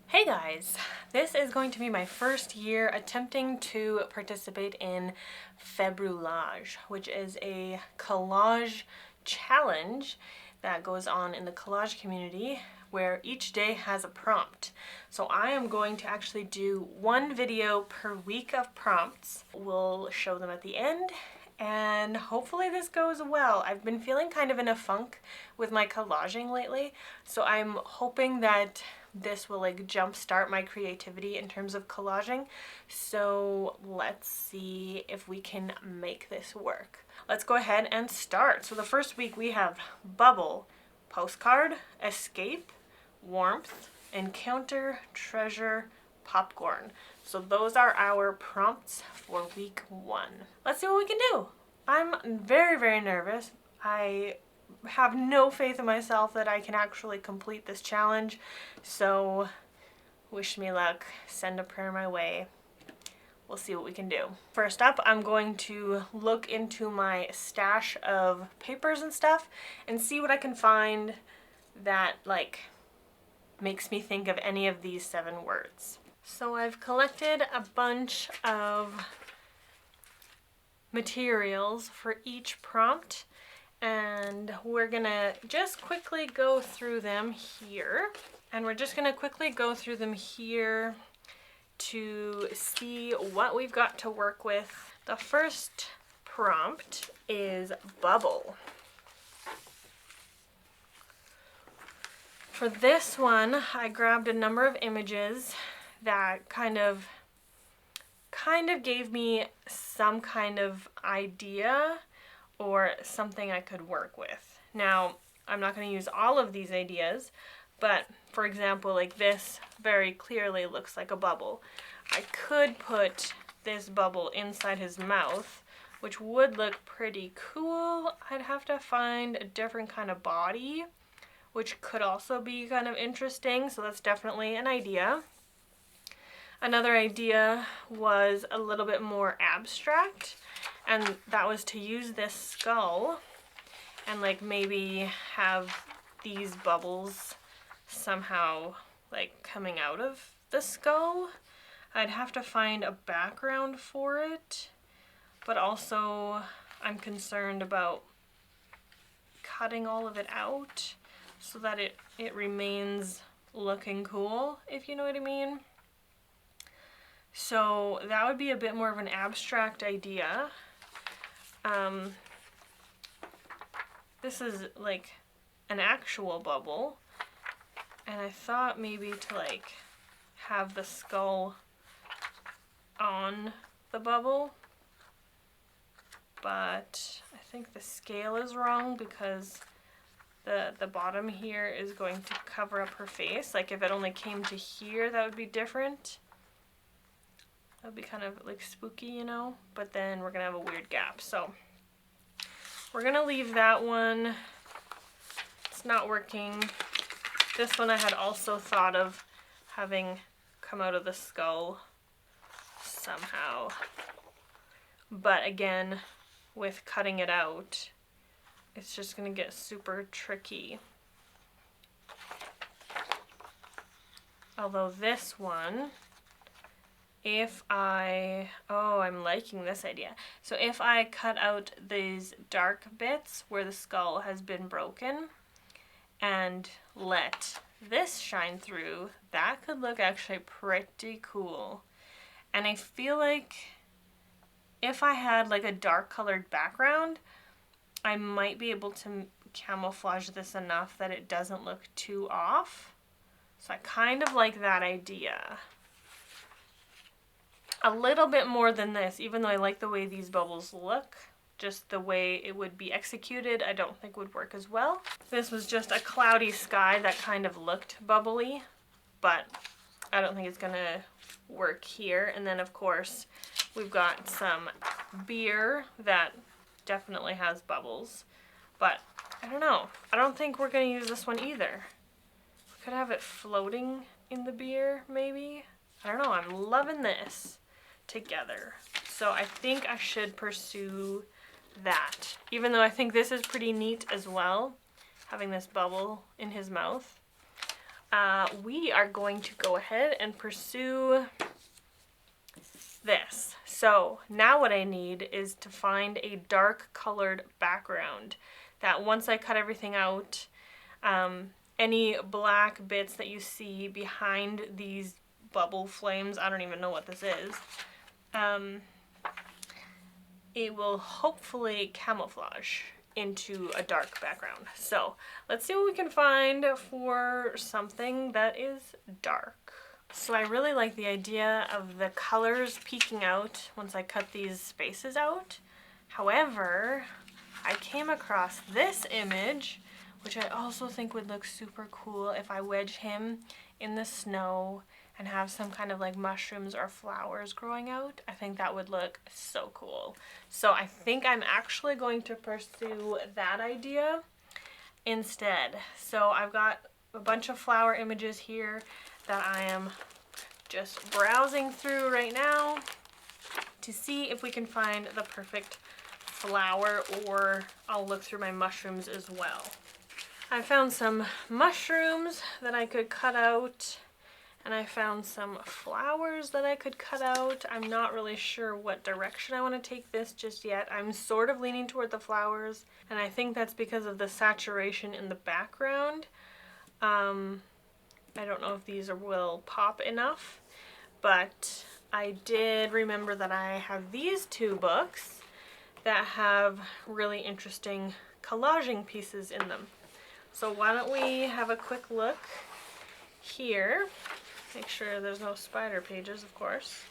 Hey guys, this is going to be my first year attempting to participate in Februllage, which is a collage challenge that goes on in the collage community where each day has a prompt. So I am going to actually do one video per week of prompts. We'll show them at the end and hopefully this goes well. I've been feeling kind of in a funk with my collaging lately, so I'm hoping that this will like jumpstart my creativity in terms of collaging. So let's see if we can make this work. Let's go ahead and start. So the first week we have Bubble, Postcard, Escape, Warmth, Encounter, Treasure, Popcorn. So those are our prompts for week 1. Let's see what we can do. I'm very nervous. I have no faith in myself that I can actually complete this challenge, so wish me luck, send a prayer my way. We'll see what we can do. First up, I'm going to look into my stash of papers and stuff and see what I can find that like makes me think of any of these 7 words. So I've collected a bunch of materials for each prompt, and we're gonna just quickly go through them here. And we're just gonna quickly go through them here to see what we've got to work with. The first prompt is Bubble. For this one, I grabbed a number of images that kind of gave me some kind of idea or something I could work with. Now, I'm not going to use all of these ideas, but for example, like this very clearly looks like a bubble. I could put this bubble inside his mouth, which would look pretty cool. I'd have to find a different kind of body, which could also be kind of interesting, so that's definitely an idea. Another idea was a little bit more abstract, and that was to use this skull and like maybe have these bubbles somehow like coming out of the skull. I'd have to find a background for it, but also I'm concerned about cutting all of it out so that it remains looking cool, if you know what I mean. So that would be a bit more of an abstract idea. This is like an actual bubble, and I thought maybe to like have the skull on the bubble, but I think the scale is wrong because the bottom here is going to cover up her face. Like if it only came to here, that would be different. That would be kind of like spooky, you know, but then we're gonna have a weird gap. So we're gonna leave that one. It's not working. This one I had also thought of having come out of the skull somehow. But again, with cutting it out, it's just gonna get super tricky. Although this one, I'm liking this idea. So if I cut out these dark bits where the skull has been broken and let this shine through, that could look actually pretty cool. And I feel like if I had like a dark colored background, I might be able to camouflage this enough that it doesn't look too off. So I kind of like that idea. A little bit more than this, even though I like the way these bubbles look, just the way it would be executed I don't think would work as well. This was just a cloudy sky that kind of looked bubbly, but I don't think it's gonna work here. And then of course we've got some beer that definitely has bubbles, but I don't know. I don't think we're gonna use this one either. We could have it floating in the beer maybe. I don't know, I'm loving this together. So I think I should pursue that, even though I think this is pretty neat as well, having this bubble in his mouth. we are going to go ahead and pursue this. So now what I need is to find a dark colored background that once I cut everything out, any black bits that you see behind these bubble flames, I don't even know what this is, it will hopefully camouflage into a dark background. So let's see what we can find for something that is dark. So I really like the idea of the colors peeking out once I cut these spaces out. However, I came across this image, which I also think would look super cool if I wedge him in the snow and have some kind of like mushrooms or flowers growing out. I think that would look so cool. So I think I'm actually going to pursue that idea instead. So I've got a bunch of flower images here that I am just browsing through right now to see if we can find the perfect flower, or I'll look through my mushrooms as well. I found some mushrooms that I could cut out, and I found some flowers that I could cut out. I'm not really sure what direction I want to take this just yet. I'm sort of leaning toward the flowers, and I think that's because of the saturation in the background. I don't know if these will pop enough, but I did remember that I have these two books that have really interesting collaging pieces in them. So why don't we have a quick look here. Make sure there's no spider pages, of course.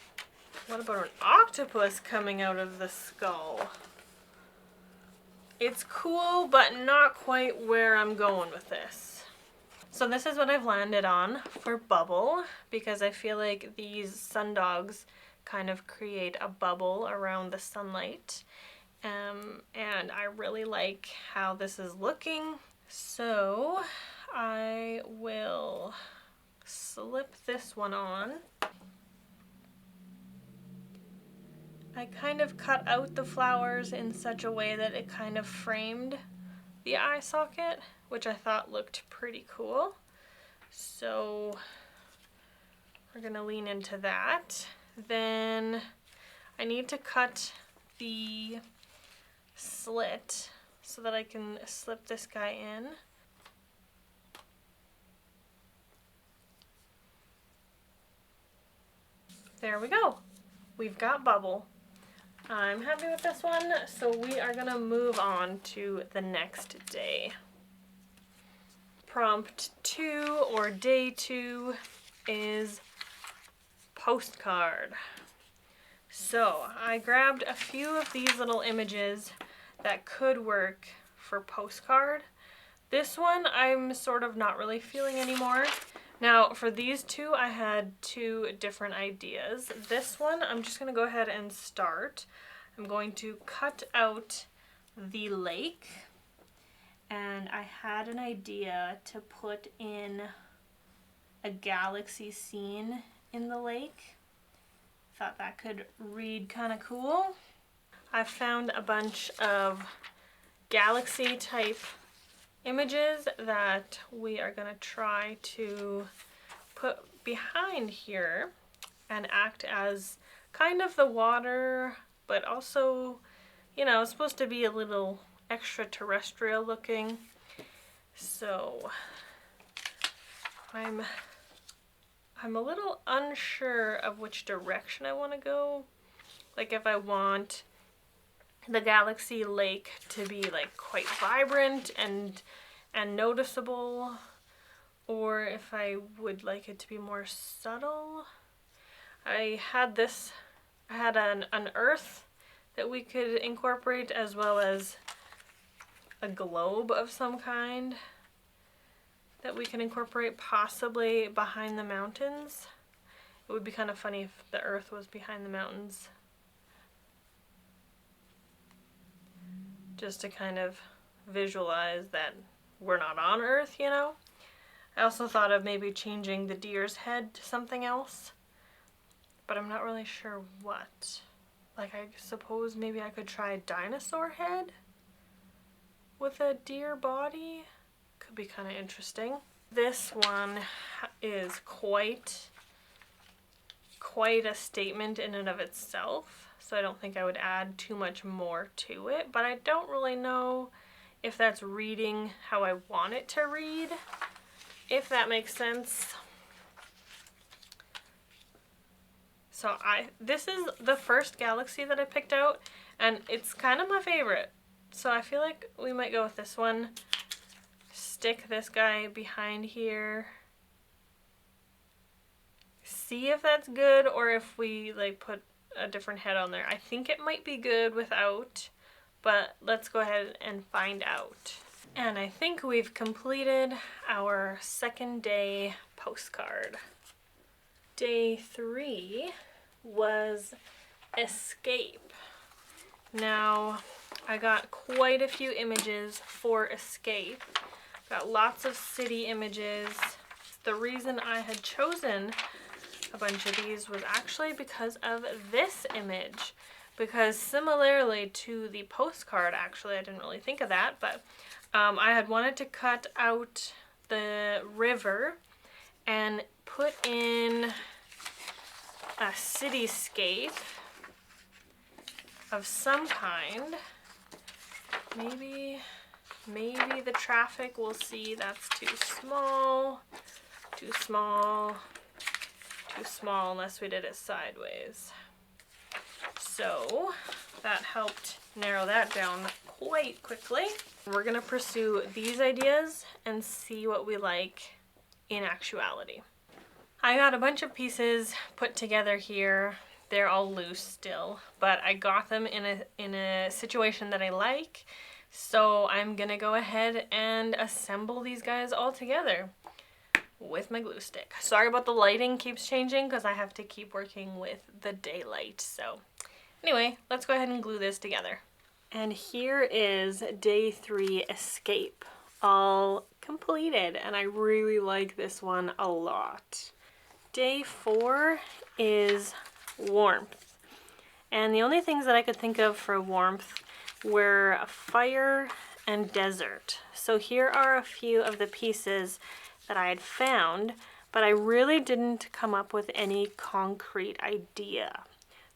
What about an octopus coming out of the skull? It's cool, but not quite where I'm going with this. So this is what I've landed on for bubble, because I feel like these sundogs kind of create a bubble around the sunlight. And I really like how this is looking. So I will slip this one on. I kind of cut out the flowers in such a way that it kind of framed the eye socket, which I thought looked pretty cool. So we're gonna lean into that. Then I need to cut the slit so that I can slip this guy in. There we go. We've got bubble. I'm happy with this one, so we are gonna move on to the next day. Prompt 2 or day 2 is postcard. So I grabbed a few of these little images that could work for postcard. This one I'm sort of not really feeling anymore. Now for these two I had two different ideas. This one I'm just going to go ahead and start. I'm going to cut out the lake, and I had an idea to put in a galaxy scene in the lake. Thought that could read kind of cool. I found a bunch of galaxy type images that we are going to try to put behind here and act as kind of the water, but also, you know, it's supposed to be a little extraterrestrial looking. So I'm a little unsure of which direction I want to go. Like if I want the galaxy lake to be like quite vibrant and noticeable, or if I would like it to be more subtle. I had an earth that we could incorporate, as well as a globe of some kind that we can incorporate, possibly behind the mountains. It would be kind of funny if the earth was behind the mountains, just to kind of visualize that we're not on Earth, you know? I also thought of maybe changing the deer's head to something else, but I'm not really sure what. Like, I suppose maybe I could try a dinosaur head with a deer body. Could be kind of interesting. this one is quite a statement in and of itself, so I don't think I would add too much more to it, but I don't really know if that's reading how I want it to read, if that makes sense. So this is the first galaxy that I picked out, and it's kind of my favorite. So I feel like we might go with this one. Stick this guy behind here. See if that's good, or if we like put a different head on there. I think it might be good without, but let's go ahead and find out. And I think we've completed our second day postcard. Day 3 was escape. Now, I got quite a few images for escape. Got lots of city images. The reason I had chosen a bunch of these was actually because of this image. Because similarly to the postcard, actually, I didn't really think of that, but I had wanted to cut out the river and put in a cityscape of some kind. Maybe the traffic, we'll see, that's too small, unless we did it sideways. So that helped narrow that down quite quickly. We're gonna pursue these ideas and see what we like in actuality. I got a bunch of pieces put together here. They're all loose still, but I got them in a situation that I like. So I'm gonna go ahead and assemble these guys all together with my glue stick. Sorry about the lighting keeps changing because I have to keep working with the daylight. So anyway, let's go ahead and glue this together. And here is day 3 escape, all completed, and I really like this one a lot. Day 4 is warmth, and the only things that I could think of for warmth were fire and desert. So here are a few of the pieces that I had found, but I really didn't come up with any concrete idea.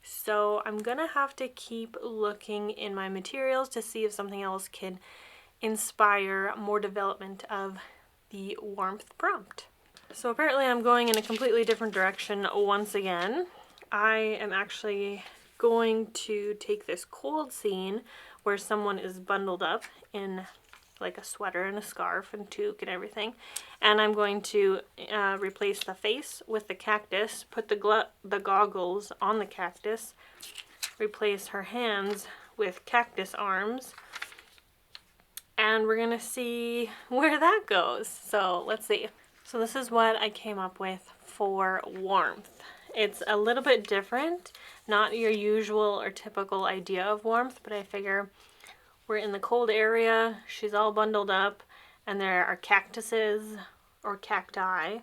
So I'm gonna have to keep looking in my materials to see if something else can inspire more development of the warmth prompt. So apparently I'm going in a completely different direction once again. I am actually going to take this cold scene where someone is bundled up in like a sweater and a scarf and toque and everything, and I'm going to replace the face with the cactus, put the goggles on the cactus, replace her hands with cactus arms, and we're gonna see where that goes. So let's see. So this is what I came up with for warmth. It's a little bit different, not your usual or typical idea of warmth, but I figure we're in the cold area, she's all bundled up, and there are cactuses or cacti,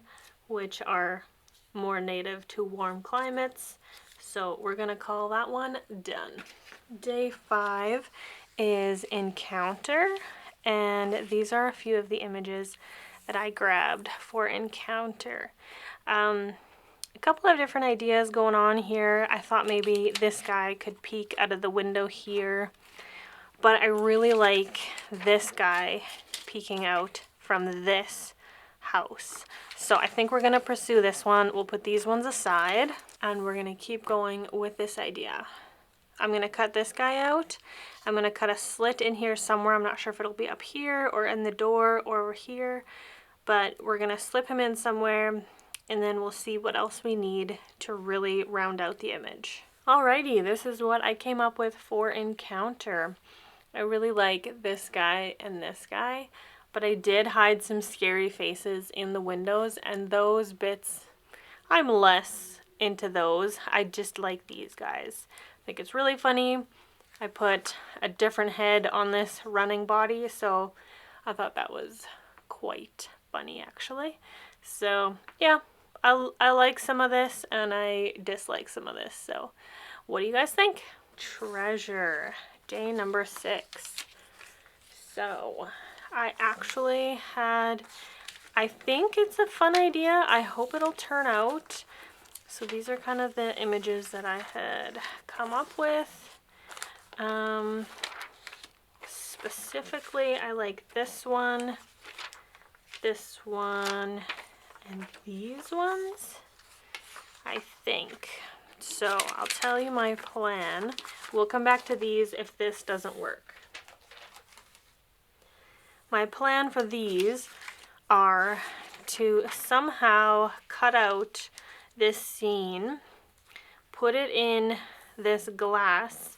which are more native to warm climates. So we're gonna call that one done. Day 5 is encounter, and these are a few of the images that I grabbed for encounter. A couple of different ideas going on here. I thought maybe this guy could peek out of the window here, but I really like this guy peeking out from this house. So I think we're gonna pursue this one. We'll put these ones aside, and we're gonna keep going with this idea. I'm gonna cut this guy out. I'm gonna cut a slit in here somewhere. I'm not sure if it'll be up here or in the door or over here, but we're gonna slip him in somewhere, and then we'll see what else we need to really round out the image. Alrighty, this is what I came up with for encounter. I really like this guy and this guy, but I did hide some scary faces in the windows, and those bits, I'm less into those. I just like these guys. I think it's really funny. I put a different head on this running body, so I thought that was quite funny actually. So yeah, I like some of this and I dislike some of this. So what do you guys think? Treasure, day number 6. So I actually had I think it's a fun idea. I hope it'll turn out. So these are kind of the images that I had come up with. Specifically, I like this one, and these ones, I think. So I'll tell you my plan. We'll come back to these if this doesn't work. My plan for these are to somehow cut out this scene, put it in this glass.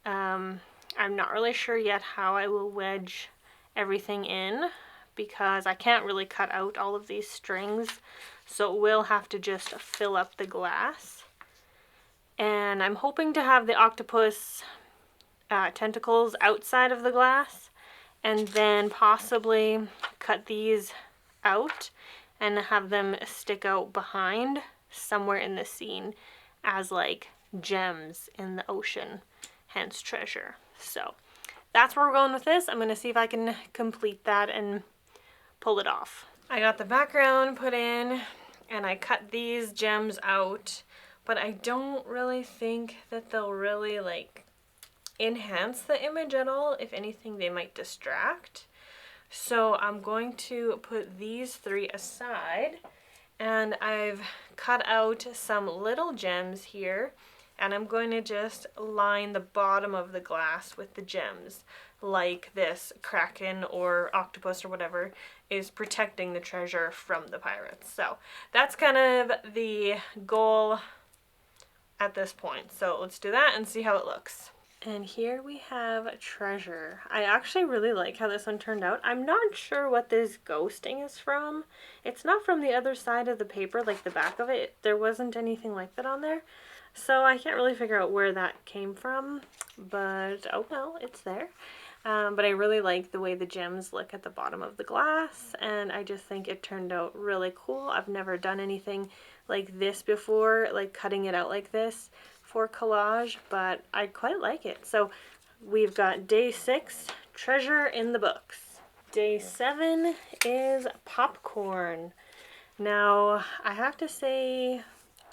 I'm not really sure yet how I will wedge everything in because I can't really cut out all of these strings, so it will have to just fill up the glass. And I'm hoping to have the octopus tentacles outside of the glass, and then possibly cut these out and have them stick out behind somewhere in the scene as like gems in the ocean, hence treasure. So that's where we're going with this. I'm going to see if I can complete that and pull it off. I got the background put in and I cut these gems out, but I don't really think that they'll really like enhance the image at all. If anything, they might distract. So I'm going to put these three aside, and I've cut out some little gems here, and I'm going to just line the bottom of the glass with the gems, like this kraken or octopus or whatever is protecting the treasure from the pirates. So that's kind of the goal at this point. So let's do that and see how it looks. And here we have treasure. I actually really like how this one turned out. I'm not sure what this ghosting is from. It's not from the other side of the paper, like the back of it. There wasn't anything like that on there. So I can't really figure out where that came from, but oh well, it's there. But I really like the way the gems look at the bottom of the glass, and I just think it turned out really cool. I've never done anything like this before, like cutting it out like this for collage, but I quite like it. So we've got day 6, treasure in the books. Day 7 is popcorn. Now I have to say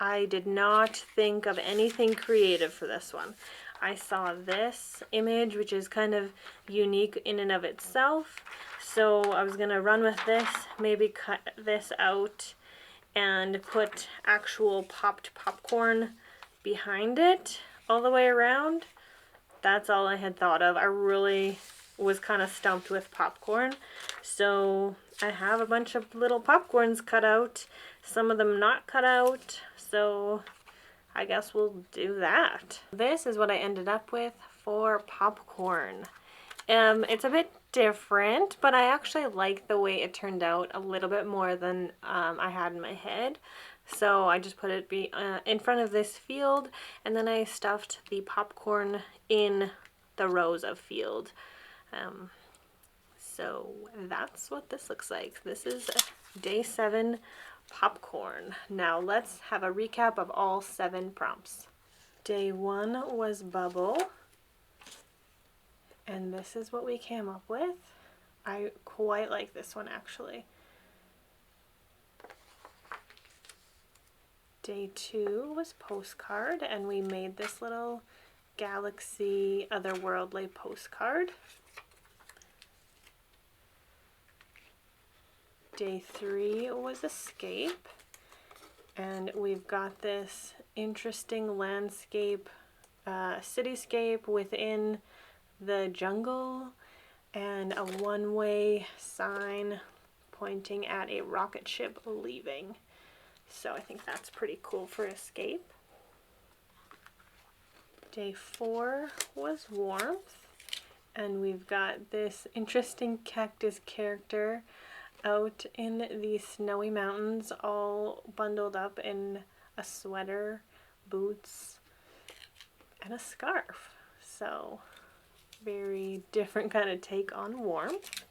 I did not think of anything creative for this one. I saw this image, which is kind of unique in and of itself, so I was gonna run with this, maybe cut this out and put actual popped popcorn behind it all the way around. That's all I had thought of. I really was kind of stumped with popcorn, so I have a bunch of little popcorns cut out, some of them not cut out, so I guess we'll do that. This is what I ended up with for popcorn. It's a bit different, but I actually like the way it turned out a little bit more than I had in my head. So I just put it in front of this field, and then I stuffed the popcorn in the rows of field. So that's what this looks like. This is day 7 popcorn. Now let's have a recap of all 7 prompts. Day 1 was bubble, and this is what we came up with. I quite like this one actually. Day 2 was postcard, and we made this little galaxy otherworldly postcard. Day 3 was escape, and we've got this interesting landscape, cityscape within the jungle, and a one-way sign pointing at a rocket ship leaving. So I think that's pretty cool for escape. Day 4 was warmth, and we've got this interesting cactus character out in the snowy mountains, all bundled up in a sweater, boots, and a scarf. So very different kind of take on warmth.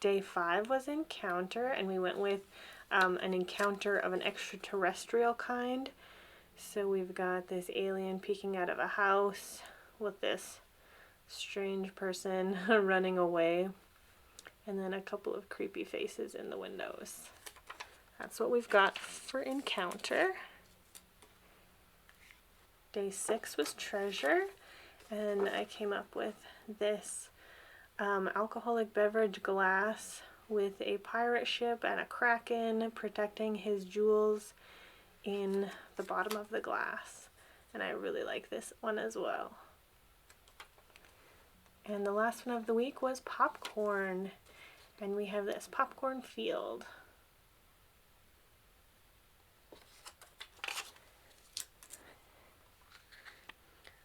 Day 5 was encounter, and we went with an encounter of an extraterrestrial kind. So we've got this alien peeking out of a house with this strange person running away. and then a couple of creepy faces in the windows. That's what we've got for Encounter. Day 6 was Treasure, and I came up with this alcoholic beverage glass with a pirate ship and a kraken protecting his jewels in the bottom of the glass. And I really like this one as well. And the last one of the week was Popcorn, and we have this popcorn field.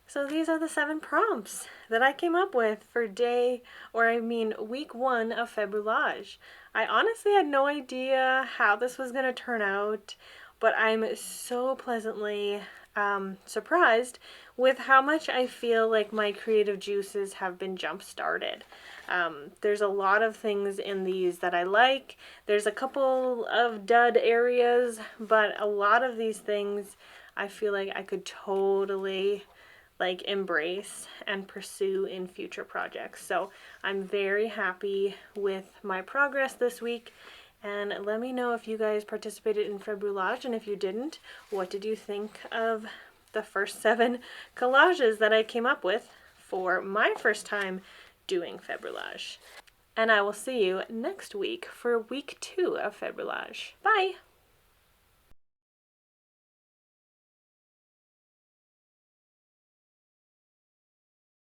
So these are the 7 prompts that I came up with for week 1 of Februllage. I honestly had no idea how this was going to turn out, but I'm so pleasantly surprised with how much I feel like my creative juices have been jump-started. There's a lot of things in these that I like. There's a couple of dud areas, but a lot of these things I feel like I could totally embrace and pursue in future projects. So I'm very happy with my progress this week, and let me know if you guys participated in Februllage, and if you didn't, what did you think of the first 7 collages that I came up with for my first time doing Februllage. And I will see you next week for week 2 of Februllage. Bye!